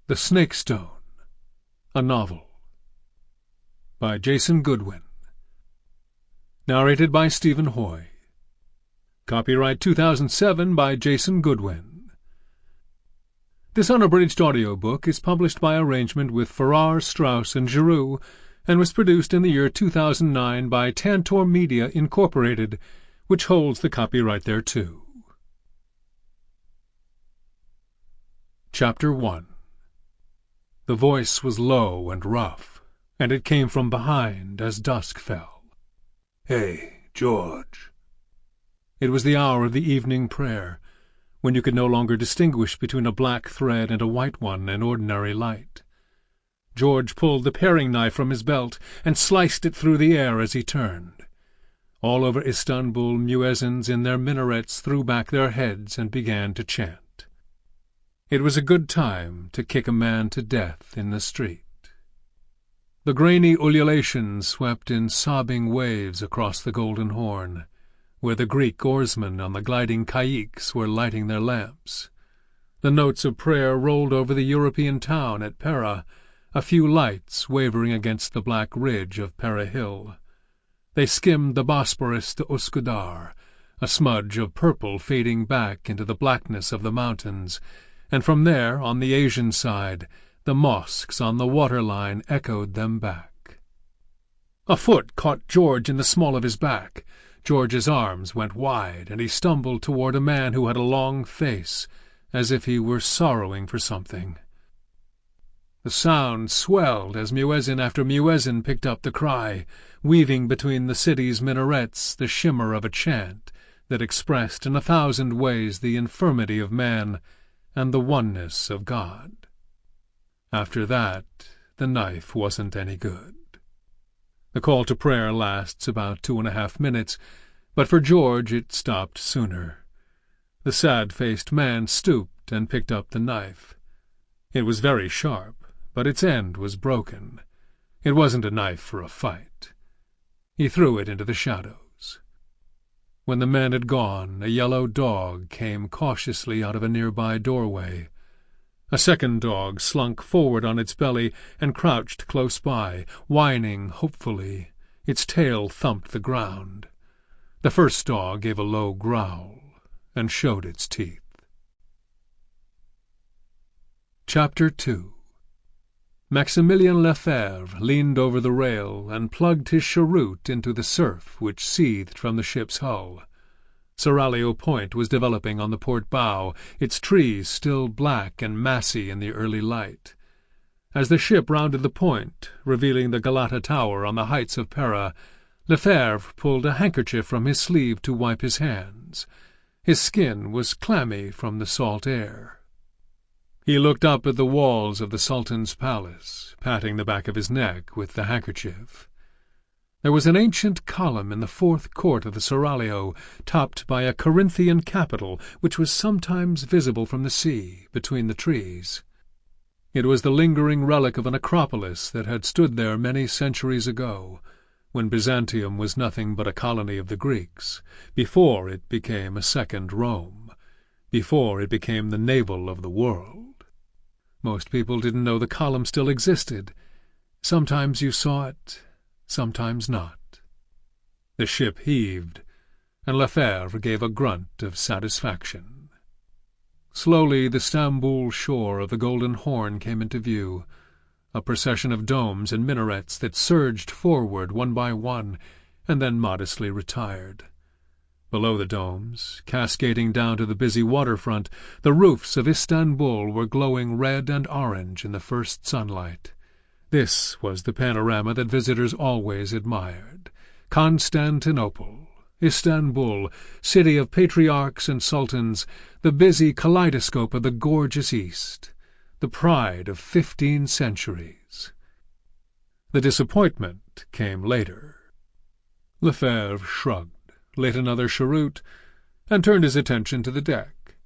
The Snake Stone, a novel. By Jason Goodwin. Narrated by Stephen Hoye. Copyright 2007 by Jason Goodwin. This unabridged audiobook is published by arrangement with Farrar, Straus and Giroux, and was produced in the year 2009 by Tantor Media, Incorporated, which holds the copyright thereto. Chapter 1. The voice was low and rough, and it came from behind as dusk fell. "Hey, George." It was the hour of the evening prayer, when you could no longer distinguish between a black thread and a white one in ordinary light. George pulled the paring knife from his belt and sliced it through the air as he turned. All over Istanbul, muezzins in their minarets threw back their heads and began to chant. It was a good time to kick a man to death in the street. The grainy ululation swept in sobbing waves across the Golden Horn, where the Greek oarsmen on the gliding caiques were lighting their lamps. The notes of prayer rolled over the European town at Pera, a few lights wavering against the black ridge of Pera Hill. They skimmed the Bosphorus to Uskudar, a smudge of purple fading back into the blackness of the mountains, and from there, on the Asian side, the mosques on the waterline echoed them back. A foot caught George in the small of his back. George's arms went wide, and he stumbled toward a man who had a long face, as if he were sorrowing for something. The sound swelled as muezzin after muezzin picked up the cry, weaving between the city's minarets the shimmer of a chant that expressed in 1,000 ways the infirmity of man and the oneness of God. After that, the knife wasn't any good. The call to prayer lasts about 2.5 minutes, but for George it stopped sooner. The sad-faced man stooped and picked up the knife. It was very sharp, but its end was broken. It wasn't a knife for a fight. He threw it into the shadows. When the man had gone, a yellow dog came cautiously out of a nearby doorway. A second dog slunk forward on its belly and crouched close by, whining hopefully. Its tail thumped the ground. The first dog gave a low growl and showed its teeth. Chapter 2. Maximilien Lefebvre leaned over the rail and plugged his cheroot into the surf which seethed from the ship's hull. Seraglio Point was developing on the port bow, its trees still black and massy in the early light. As the ship rounded the point, revealing the Galata Tower on the heights of Pera, Lefebvre pulled a handkerchief from his sleeve to wipe his hands. His skin was clammy from the salt air. He looked up at the walls of the Sultan's palace, patting the back of his neck with the handkerchief. There was an ancient column in the 4th court of the Seraglio, topped by a Corinthian capital which was sometimes visible from the sea, between the trees. It was the lingering relic of an acropolis that had stood there many centuries ago, when Byzantium was nothing but a colony of the Greeks, before it became a second Rome, before it became the navel of the world. Most people didn't know the column still existed. Sometimes you saw it, sometimes not. The ship heaved, and Lefebvre gave a grunt of satisfaction. Slowly the Istanbul shore of the Golden Horn came into view, a procession of domes and minarets that surged forward one by one and then modestly retired. Below the domes, cascading down to the busy waterfront, the roofs of Istanbul were glowing red and orange in the first sunlight. This was the panorama that visitors always admired. Constantinople, Istanbul, city of patriarchs and sultans, the busy kaleidoscope of the gorgeous East, the pride of 15 centuries. The disappointment came later. Lefebvre shrugged, lit another cheroot, and turned his attention to the deck.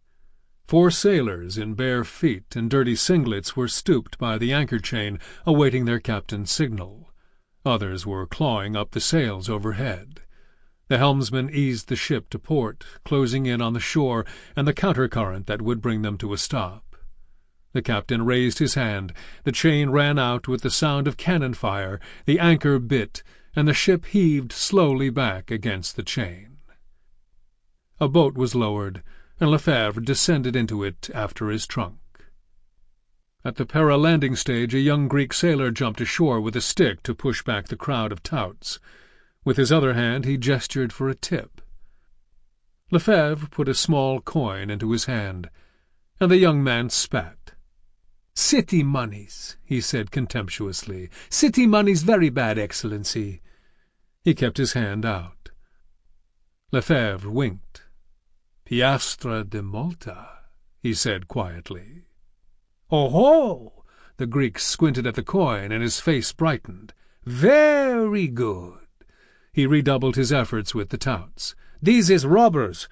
4 sailors in bare feet and dirty singlets were stooped by the anchor chain, awaiting their captain's signal. Others were clawing up the sails overhead. The helmsman eased the ship to port, closing in on the shore and the countercurrent that would bring them to a stop. The captain raised his hand. The chain ran out with the sound of cannon fire, the anchor bit, and the ship heaved slowly back against the chain. A boat was lowered, and Lefebvre descended into it after his trunk. At the para-landing stage a young Greek sailor jumped ashore with a stick to push back the crowd of touts. With his other hand he gestured for a tip. Lefebvre put a small coin into his hand, and the young man spat. "City moneys," he said contemptuously. "City moneys very bad, Excellency." He kept his hand out. Lefebvre winked. "Piastre de Malta," he said quietly. "Oh-ho!" The Greek squinted at the coin, and his face brightened. "Very good." He redoubled his efforts with the touts. "These is robbers.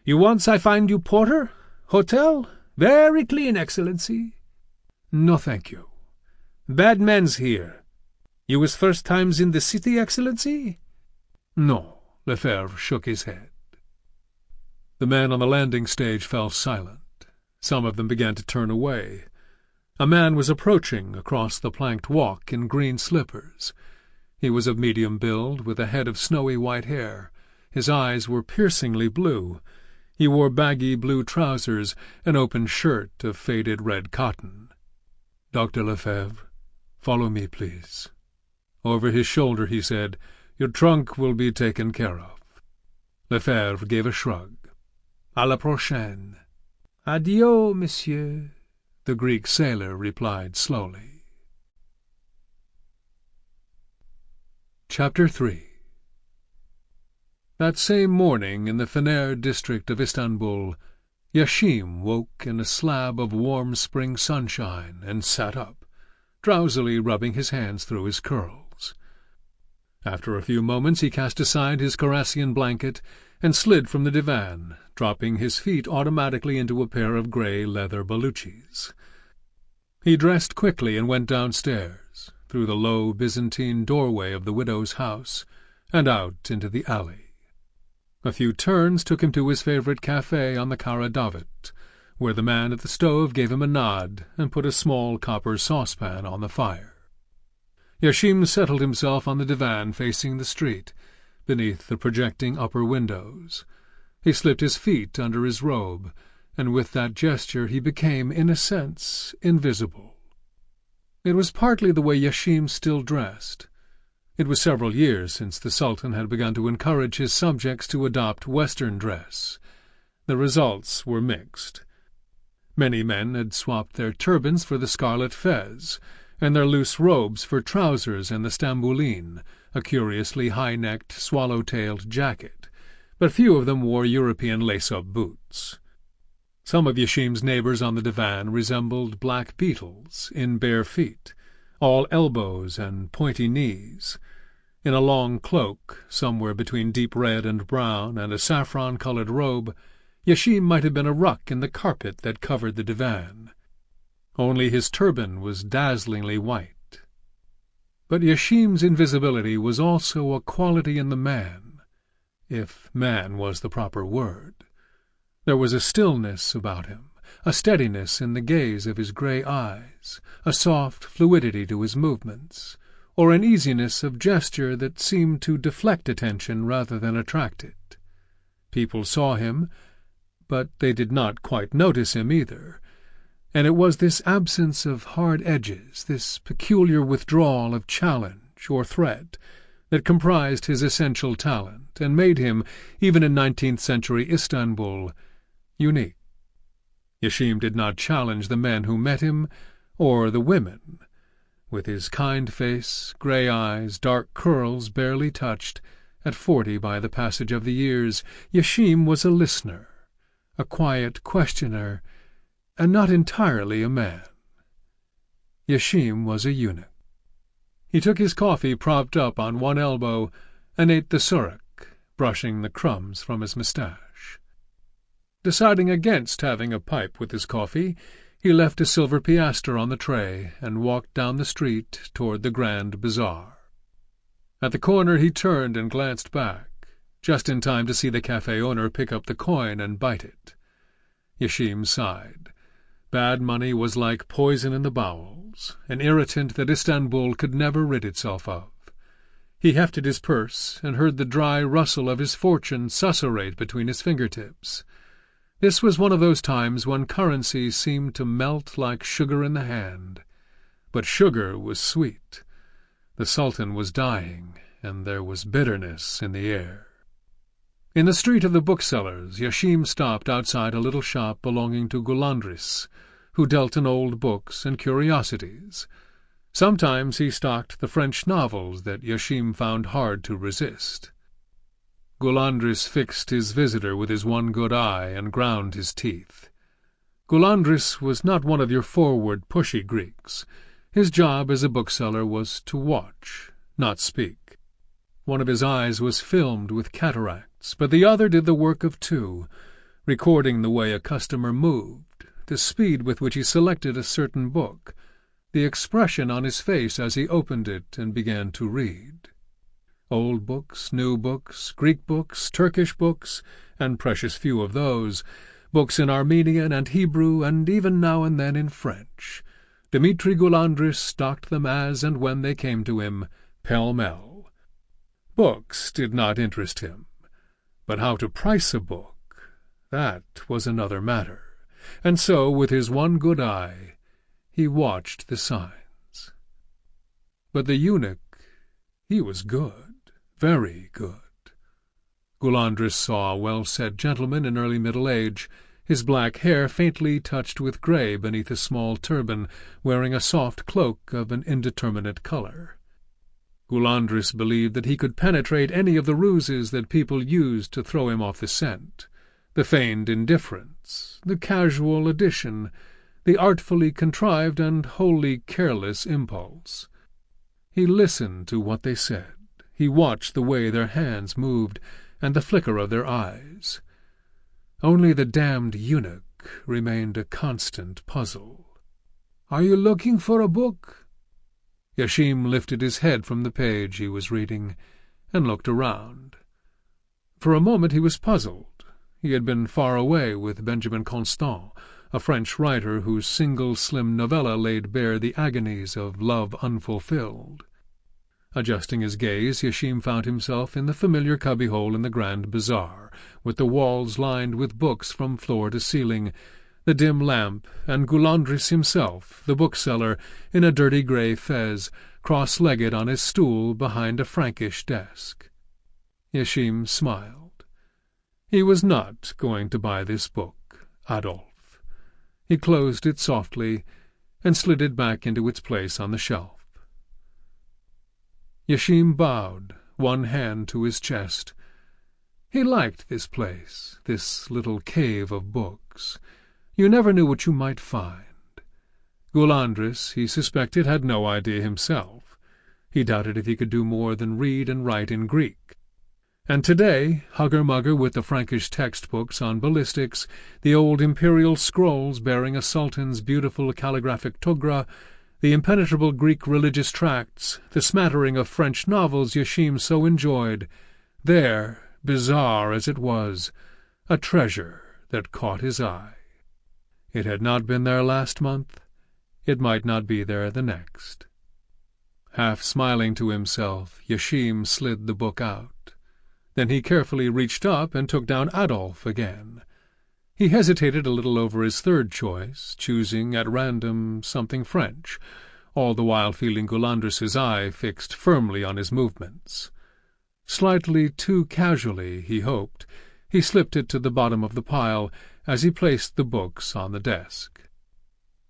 You wants I find you porter? Hotel? Very clean, Excellency." "No, thank you." "Bad men's here. You was first times in the city, Excellency?" "No." Lefebvre shook his head. The men on the landing stage fell silent. Some of them began to turn away. A man was approaching across the planked walk in green slippers. He was of medium build, with a head of snowy white hair. His eyes were piercingly blue. He wore baggy blue trousers, an open shirt of faded red cotton. "Dr. Lefebvre, follow me, please." Over his shoulder he said, "Your trunk will be taken care of." Lefebvre gave a shrug. "À la prochaine." "Adieu, monsieur," the Greek sailor replied slowly. Chapter 3. That same morning in the Flair district of Istanbul, Yashim woke in a slab of warm spring sunshine and sat up, drowsily rubbing his hands through his curls. After a few moments he cast aside his Cardassian blanket and slid from the divan, dropping his feet automatically into a pair of grey leather baluchis. He dressed quickly and went downstairs, through the low Byzantine doorway of the widow's house, and out into the alley. A few turns took him to his favourite café on the Kara Davet, where the man at the stove gave him a nod and put a small copper saucepan on the fire. Yashim settled himself on the divan facing the street, beneath the projecting upper windows. He slipped his feet under his robe, and with that gesture he became, in a sense, invisible. It was partly the way Yashim still dressed. It was several years since the Sultan had begun to encourage his subjects to adopt Western dress. The results were mixed. Many men had swapped their turbans for the scarlet fez, and their loose robes for trousers and the stamboulin, a curiously high-necked, swallow-tailed jacket, but few of them wore European lace-up boots. Some of Yashim's neighbours on the divan resembled black beetles in bare feet, all elbows and pointy knees. In a long cloak, somewhere between deep red and brown, and a saffron-coloured robe, Yashim might have been a ruck in the carpet that covered the divan. Only his turban was dazzlingly white. But Yashim's invisibility was also a quality in the man, if man was the proper word. There was a stillness about him, a steadiness in the gaze of his grey eyes, a soft fluidity to his movements, or an easiness of gesture that seemed to deflect attention rather than attract it. People saw him, but they did not quite notice him either, and it was this absence of hard edges, this peculiar withdrawal of challenge or threat, that comprised his essential talent and made him, even in 19th-century Istanbul, unique. Yashim did not challenge the men who met him, or the women. With his kind face, grey eyes, dark curls barely touched, at 40 by the passage of the years, Yashim was a listener, a quiet questioner, and not entirely a man. Yashim was a eunuch. He took his coffee propped up on one elbow and ate the surek, brushing the crumbs from his moustache. Deciding against having a pipe with his coffee, he left a silver piastre on the tray and walked down the street toward the Grand Bazaar. At the corner he turned and glanced back, just in time to see the cafe owner pick up the coin and bite it. Yashim sighed. Bad money was like poison in the bowels, an irritant that Istanbul could never rid itself of. He hefted his purse and heard the dry rustle of his fortune susurrate between his fingertips. This was one of those times when currency seemed to melt like sugar in the hand. But sugar was sweet. The Sultan was dying, and there was bitterness in the air. In the street of the booksellers, Yashim stopped outside a little shop belonging to Gulandris, who dealt in old books and curiosities. Sometimes he stocked the French novels that Yashim found hard to resist. Gulandris fixed his visitor with his one good eye and ground his teeth. Gulandris was not one of your forward, pushy Greeks. His job as a bookseller was to watch, not speak. One of his eyes was filmed with cataracts, but the other did the work of two, recording the way a customer moved, the speed with which he selected a certain book, the expression on his face as he opened it and began to read. Old books, new books, Greek books, Turkish books, and precious few of those, books in Armenian and Hebrew, and even now and then in French. Dmitri Gulandris stocked them as and when they came to him, pell-mell. Books did not interest him, but how to price a book, that was another matter, and so, with his one good eye, he watched the signs. But the eunuch, he was good, very good. Gulandris saw a well-set gentleman in early middle age, his black hair faintly touched with grey beneath a small turban, wearing a soft cloak of an indeterminate colour. Gulandris believed that he could penetrate any of the ruses that people used to throw him off the scent, the feigned indifference, the casual addition, the artfully contrived and wholly careless impulse. He listened to what they said. He watched the way their hands moved and the flicker of their eyes. Only the damned eunuch remained a constant puzzle. "Are you looking for a book?" Yashim lifted his head from the page he was reading and looked around. For a moment he was puzzled. He had been far away with Benjamin Constant, a French writer whose single slim novella laid bare the agonies of love unfulfilled. Adjusting his gaze, Yashim found himself in the familiar cubbyhole in the Grand Bazaar, with the walls lined with books from floor to ceiling, the dim lamp, and Gulandris himself, the bookseller, in a dirty grey fez, cross-legged on his stool behind a Frankish desk. Yashim smiled. He was not going to buy this book, Adolphe. He closed it softly and slid it back into its place on the shelf. Yashim bowed, one hand to his chest. He liked this place, this little cave of books. You never knew what you might find. Gulandris, he suspected, had no idea himself. He doubted if he could do more than read and write in Greek. And today, hugger-mugger with the Frankish textbooks on ballistics, the old imperial scrolls bearing a sultan's beautiful calligraphic togra, the impenetrable Greek religious tracts, the smattering of French novels Yashim so enjoyed, there, bizarre as it was, a treasure that caught his eye. It had not been there last month. It might not be there the next. Half smiling to himself, Yashim slid the book out. Then he carefully reached up and took down Adolphe again. He hesitated a little over his third choice, choosing at random something French, all the while feeling Gulandris's eye fixed firmly on his movements. Slightly too casually, he hoped, he slipped it to the bottom of the pile as he placed the books on the desk.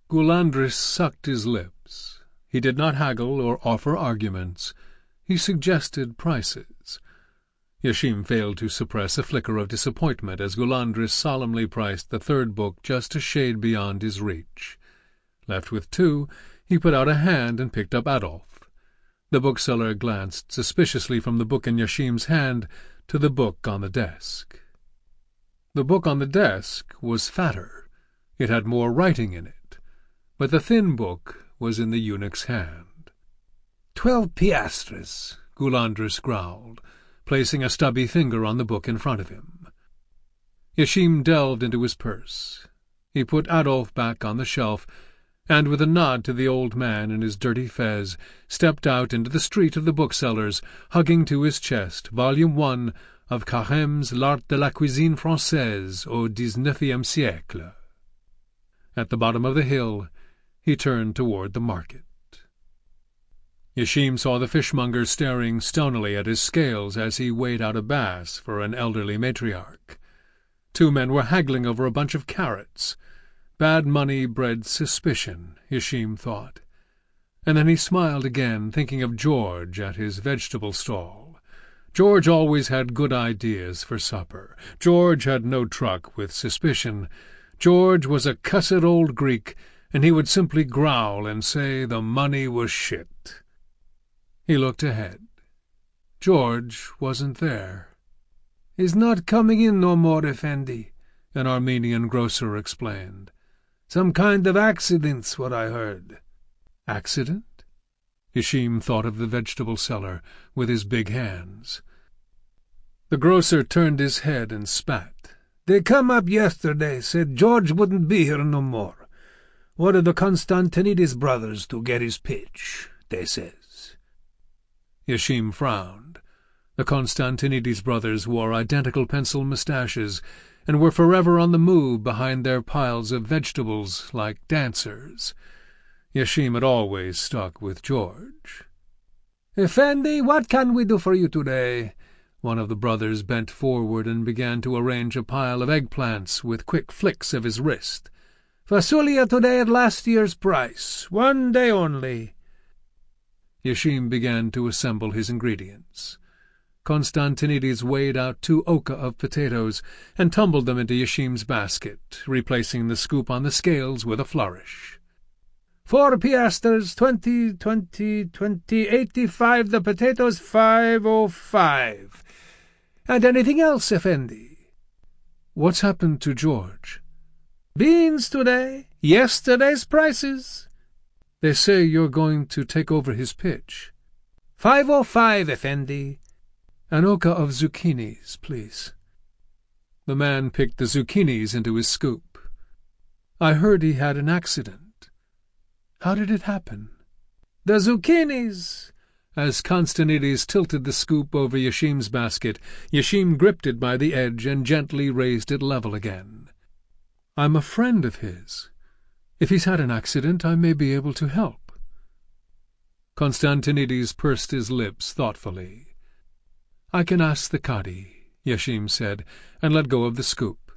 Gulandris sucked his lips. He did not haggle or offer arguments. He suggested prices. Yashim failed to suppress a flicker of disappointment as Gulandris solemnly priced the third book just a shade beyond his reach. Left with two, he put out a hand and picked up Adolphe. The bookseller glanced suspiciously from the book in Yashim's hand to the book on the desk. The book on the desk was fatter. It had more writing in it, but the thin book was in the eunuch's hand. 12 piastres, Gulandris growled, placing a stubby finger on the book in front of him. Yashim delved into his purse. He put Adolf back on the shelf, and with a nod to the old man in his dirty fez, stepped out into the street of the booksellers, hugging to his chest Volume 1 of Carême's L'Art de la Cuisine Française au XIXe siècle. At the bottom of the hill, he turned toward the market. Yashim saw the fishmonger staring stonily at his scales as he weighed out a bass for an elderly matriarch. 2 men were haggling over a bunch of carrots. Bad money bred suspicion, Yashim thought. And then he smiled again, thinking of George at his vegetable stall. George always had good ideas for supper. George had no truck with suspicion. George was a cussed old Greek, and he would simply growl and say the money was shit. He looked ahead. George wasn't there. "He's not coming in no more, Effendi," an Armenian grocer explained. "Some kind of accident's what I heard." Accident? Yashim thought of the vegetable seller with his big hands. The grocer turned his head and spat. "They come up yesterday, said George wouldn't be here no more. Wanted the Constantinides brothers to get his pitch, they says." Yashim frowned. The Constantinides brothers wore identical pencil moustaches and were forever on the move behind their piles of vegetables like dancers. Yashim had always stuck with George. "Effendi, what can we do for you today?" One of the brothers bent forward and began to arrange a pile of eggplants with quick flicks of his wrist. "Fasulia today at last year's price. 1 day only." Yashim began to assemble his ingredients. Constantinides weighed out 2 oka of potatoes and tumbled them into Yashim's basket, replacing the scoop on the scales with a flourish. 4 piastres, 20, 85, the potatoes 505. And anything else, Effendi?" "What's happened to George?" "Beans today, yesterday's prices." "They say you're going to take over his pitch." 505, Effendi." "An oka of zucchinis, please." The man picked the zucchinis into his scoop. "I heard he had an accident. How did it happen?" "The zucchinis." As Constantinides tilted the scoop over Yashim's basket, Yashim gripped it by the edge and gently raised it level again. "I'm a friend of his. If he's had an accident, I may be able to help." Constantinides pursed his lips thoughtfully. "I can ask the Cadi," Yashim said, and let go of the scoop.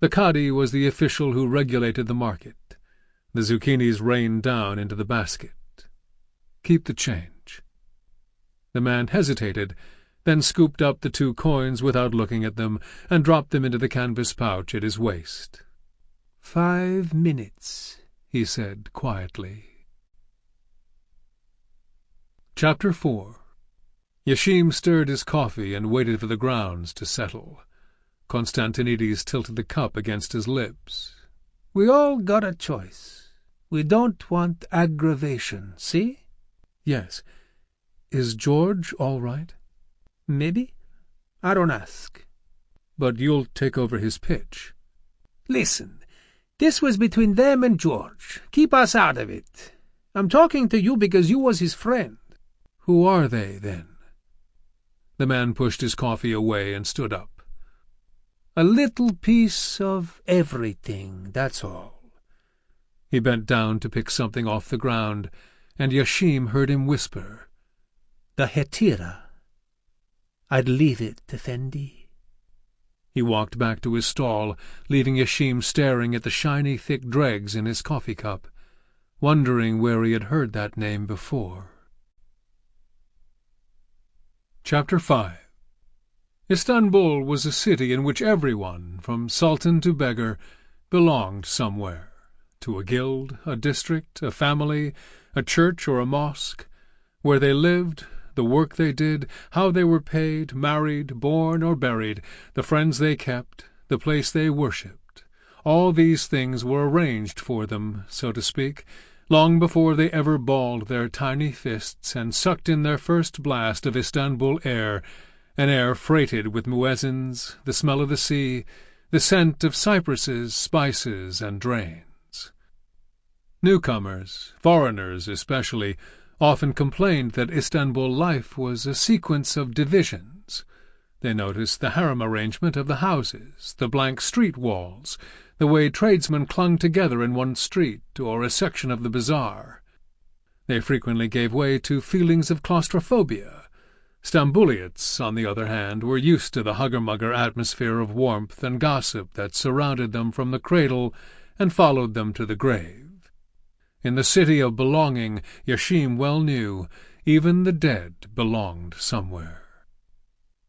The Cadi was the official who regulated the market. The zucchinis rained down into the basket. "Keep the change." The man hesitated, then scooped up the 2 coins without looking at them, and dropped them into the canvas pouch at his waist. 5 minutes, he said quietly. Chapter 4. Yashim stirred his coffee and waited for the grounds to settle. Constantinides tilted the cup against his lips. "We all got a choice. We don't want aggravation, see?" "Yes. Is George all right?" "Maybe. I don't ask." "But you'll take over his pitch." "Listen, this was between them and George. Keep us out of it. I'm talking to you because you was his friend." "Who are they, then?" The man pushed his coffee away and stood up. "A little piece of everything, that's all." He bent down to pick something off the ground, and Yashim heard him whisper, "The hetira. I'd leave it, Effendi." He walked back to his stall, leaving Yashim staring at the shiny, thick dregs in his coffee cup, wondering where he had heard that name before. Chapter 5. Istanbul was a city in which everyone, from sultan to beggar, belonged somewhere, to a guild, a district, a family, a church or a mosque. Where they lived, the work they did, how they were paid, married, born or buried, the friends they kept, the place they worshipped, all these things were arranged for them, so to speak, long before they ever balled their tiny fists and sucked in their first blast of Istanbul air, an air freighted with muezzins, the smell of the sea, the scent of cypresses, spices, and drains. Newcomers, foreigners especially, often complained that Istanbul life was a sequence of divisions. They noticed the harem arrangement of the houses, the blank street walls, the way tradesmen clung together in one street or a section of the bazaar. They frequently gave way to feelings of claustrophobia. Stambouliots, on the other hand, were used to the hugger-mugger atmosphere of warmth and gossip that surrounded them from the cradle and followed them to the grave. In the city of belonging, Yashim well knew, even the dead belonged somewhere.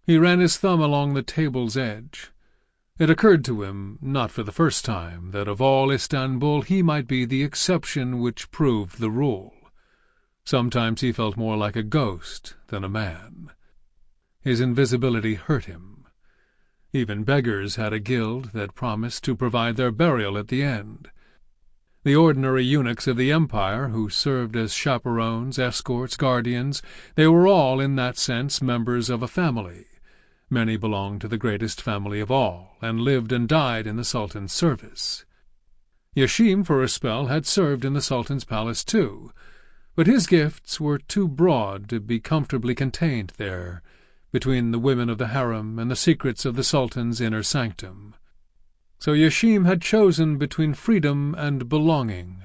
He ran his thumb along the table's edge. It occurred to him, not for the first time, that of all Istanbul he might be the exception which proved the rule. Sometimes he felt more like a ghost than a man. His invisibility hurt him. Even beggars had a guild that promised to provide their burial at the end. The ordinary eunuchs of the empire, who served as chaperones, escorts, guardians, they were all, in that sense, members of a family. Many belonged to the greatest family of all, and lived and died in the Sultan's service. Yashim, for a spell, had served in the Sultan's palace too, but his gifts were too broad to be comfortably contained there, between the women of the harem and the secrets of the Sultan's inner sanctum. So Yashim had chosen between freedom and belonging,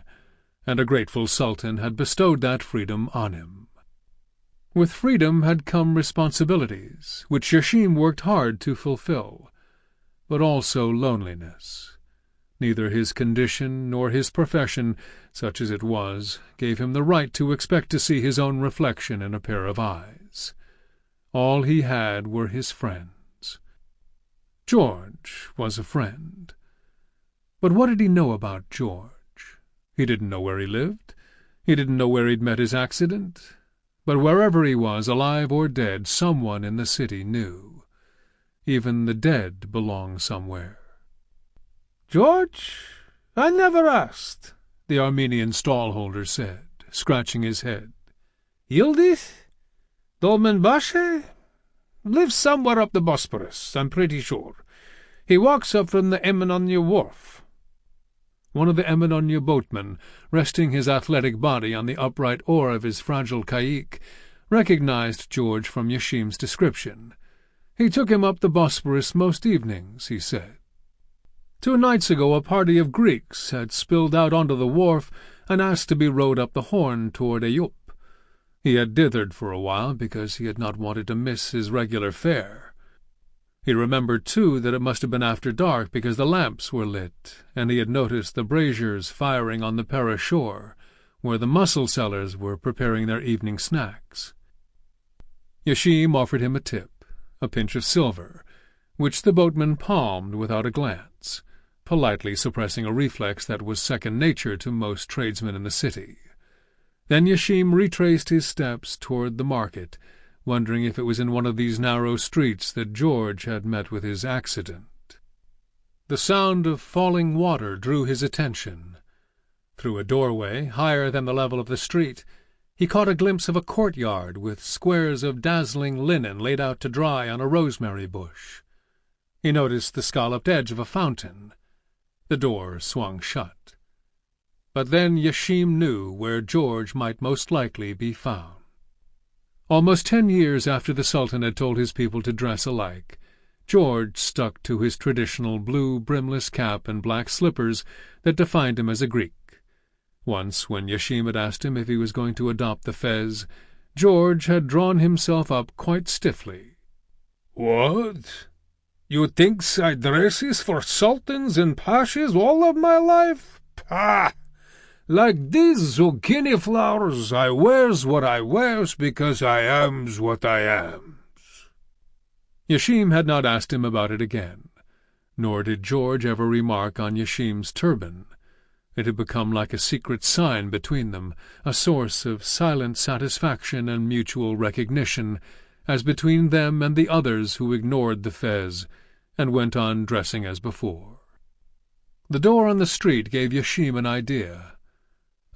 and a grateful Sultan had bestowed that freedom on him. With freedom had come responsibilities, which Yashim worked hard to fulfill, but also loneliness. Neither his condition nor his profession, such as it was, gave him the right to expect to see his own reflection in a pair of eyes. All he had were his friends. George was a friend. But what did he know about George? He didn't know where he lived. He didn't know where he'd met his accident. But wherever he was, alive or dead, someone in the city knew. Even the dead belong somewhere. "George, I never asked," the Armenian stallholder said, scratching his head. "Yildiz? Dolmenbashi? Lives somewhere up the Bosphorus, I'm pretty sure. He walks up from the Eminonia wharf." One of the Eminonia boatmen, resting his athletic body on the upright oar of his fragile caique, recognized George from Yashim's description. He took him up the Bosphorus most evenings, he said. 2 nights ago a party of Greeks had spilled out onto the wharf and asked to be rowed up the Horn toward Eyüp. He had dithered for a while because he had not wanted to miss his regular fare. He remembered, too, that it must have been after dark because the lamps were lit, and he had noticed the braziers firing on the Pera shore, where the mussel sellers were preparing their evening snacks. Yashim offered him a tip, a pinch of silver, which the boatman palmed without a glance, politely suppressing a reflex that was second nature to most tradesmen in the city. Then Yashim retraced his steps toward the market, wondering if it was in one of these narrow streets that George had met with his accident. The sound of falling water drew his attention. Through a doorway, higher than the level of the street, he caught a glimpse of a courtyard with squares of dazzling linen laid out to dry on a rosemary bush. He noticed the scalloped edge of a fountain. The door swung shut. But then Yashim knew where George might most likely be found. Almost 10 years after the Sultan had told his people to dress alike, George stuck to his traditional blue brimless cap and black slippers that defined him as a Greek. Once, when Yashim had asked him if he was going to adopt the fez, George had drawn himself up quite stiffly. "What? You thinks I dresses for sultans and pashas all of my life? Pah! Like these zucchini flowers, I wears what I wears because I ams what I ams." Yashim had not asked him about it again, nor did George ever remark on Yashim's turban. It had become like a secret sign between them, a source of silent satisfaction and mutual recognition, as between them and the others who ignored the fez and went on dressing as before. The door on the street gave Yashim an idea.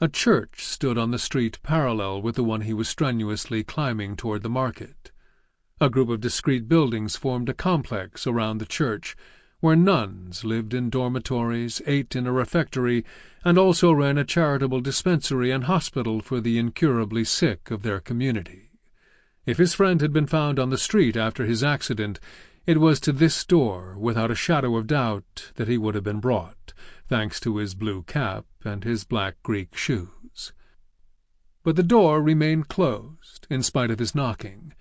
A church stood on the street parallel with the one he was strenuously climbing toward the market. A group of discreet buildings formed a complex around the church, where nuns lived in dormitories, ate in a refectory, and also ran a charitable dispensary and hospital for the incurably sick of their community. If his friend had been found on the street after his accident, it was to this door, without a shadow of doubt, that he would have been brought, thanks to his blue cap and his black Greek shoes. But the door remained closed, in spite of his knocking,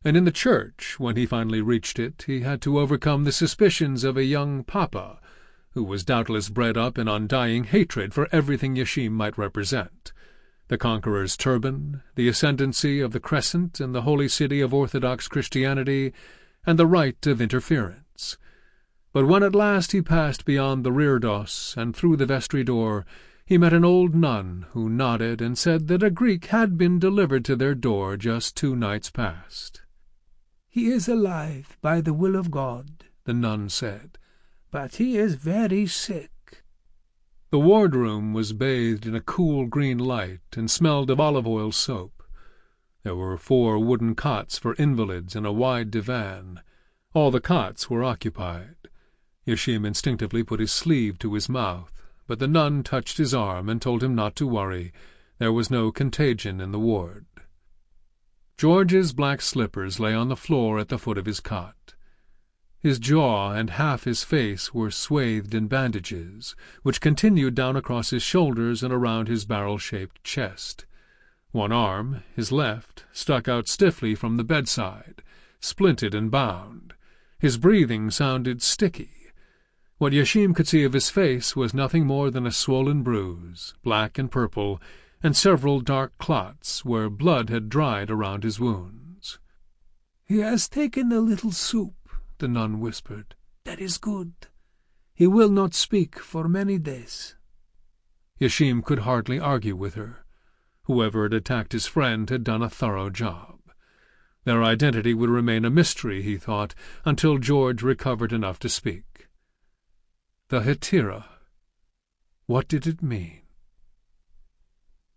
and in the church, when he finally reached it, he had to overcome the suspicions of a young papa, who was doubtless bred up in undying hatred for everything Yashim might represent: the conqueror's turban, the ascendancy of the crescent in the holy city of Orthodox Christianity, and the right of interference. But when at last he passed beyond the reredos and through the vestry door, he met an old nun who nodded and said that a Greek had been delivered to their door just 2 nights past. "He is alive, by the will of God," the nun said, "but he is very sick." The wardroom was bathed in a cool green light and smelled of olive oil soap. There were 4 wooden cots for invalids and a wide divan. All the cots were occupied. Yashim instinctively put his sleeve to his mouth, but the nun touched his arm and told him not to worry. There was no contagion in the ward. George's black slippers lay on the floor at the foot of his cot. His jaw and half his face were swathed in bandages, which continued down across his shoulders and around his barrel-shaped chest. One arm, his left, stuck out stiffly from the bedside, splinted and bound. His breathing sounded sticky. What Yashim could see of his face was nothing more than a swollen bruise, black and purple, and several dark clots where blood had dried around his wounds. "He has taken a little soup," the nun whispered. "That is good. He will not speak for many days." Yashim could hardly argue with her. Whoever had attacked his friend had done a thorough job. Their identity would remain a mystery, he thought, until George recovered enough to speak. The hetaira. What did it mean?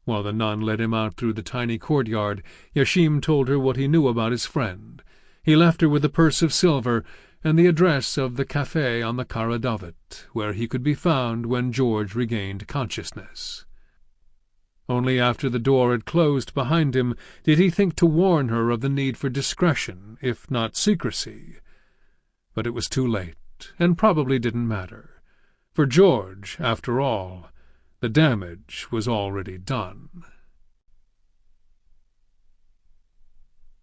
While the nun led him out through the tiny courtyard, Yashim told her what he knew about his friend. He left her with a purse of silver and the address of the café on the Karadovet, where he could be found when George regained consciousness. Only after the door had closed behind him did he think to warn her of the need for discretion, if not secrecy. But it was too late, and probably didn't matter. For George, after all, the damage was already done.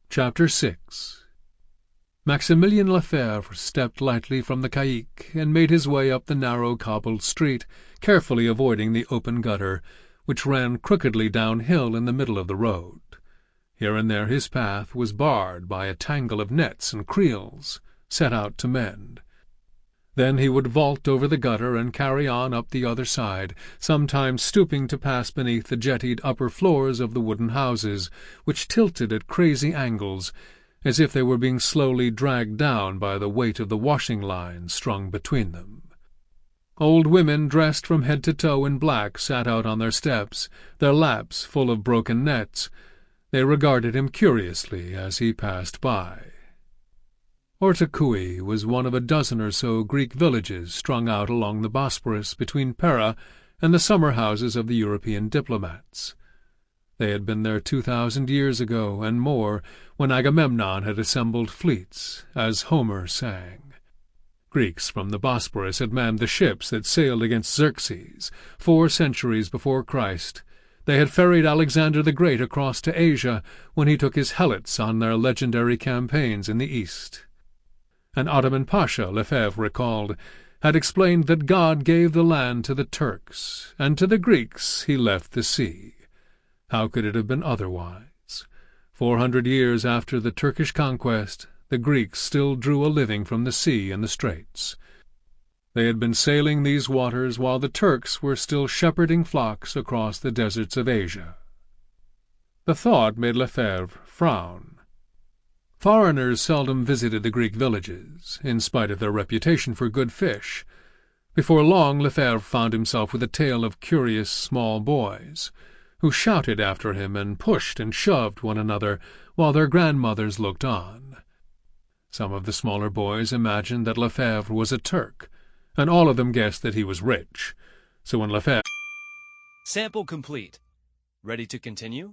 Chapter 6. Maximilien Lefebvre stepped lightly from the caïque and made his way up the narrow cobbled street, carefully avoiding the open gutter, which ran crookedly downhill in the middle of the road. Here and there his path was barred by a tangle of nets and creels, set out to mend. Then he would vault over the gutter and carry on up the other side, sometimes stooping to pass beneath the jettied upper floors of the wooden houses, which tilted at crazy angles, as if they were being slowly dragged down by the weight of the washing line strung between them. Old women dressed from head to toe in black sat out on their steps, their laps full of broken nets. They regarded him curiously as he passed by. Ortaköy was one of a dozen or so Greek villages strung out along the Bosphorus between Pera and the summer houses of the European diplomats. They had been there 2,000 years ago and more, when Agamemnon had assembled fleets, as Homer sang. Greeks from the Bosphorus had manned the ships that sailed against Xerxes 4 centuries before Christ. They had ferried Alexander the Great across to Asia when he took his helots on their legendary campaigns in the East. An Ottoman pasha, Lefebvre recalled, had explained that God gave the land to the Turks, and to the Greeks he left the sea. How could it have been otherwise? 400 years after the Turkish conquest, the Greeks still drew a living from the sea and the straits. They had been sailing these waters while the Turks were still shepherding flocks across the deserts of Asia. The thought made Lefebvre frown. Foreigners seldom visited the Greek villages, in spite of their reputation for good fish. Before long Lefebvre found himself with a tale of curious small boys, who shouted after him and pushed and shoved one another while their grandmothers looked on. Some of the smaller boys imagined that Lefebvre was a Turk, and all of them guessed that he was rich. So when Lefebvre... Sample complete. Ready to continue?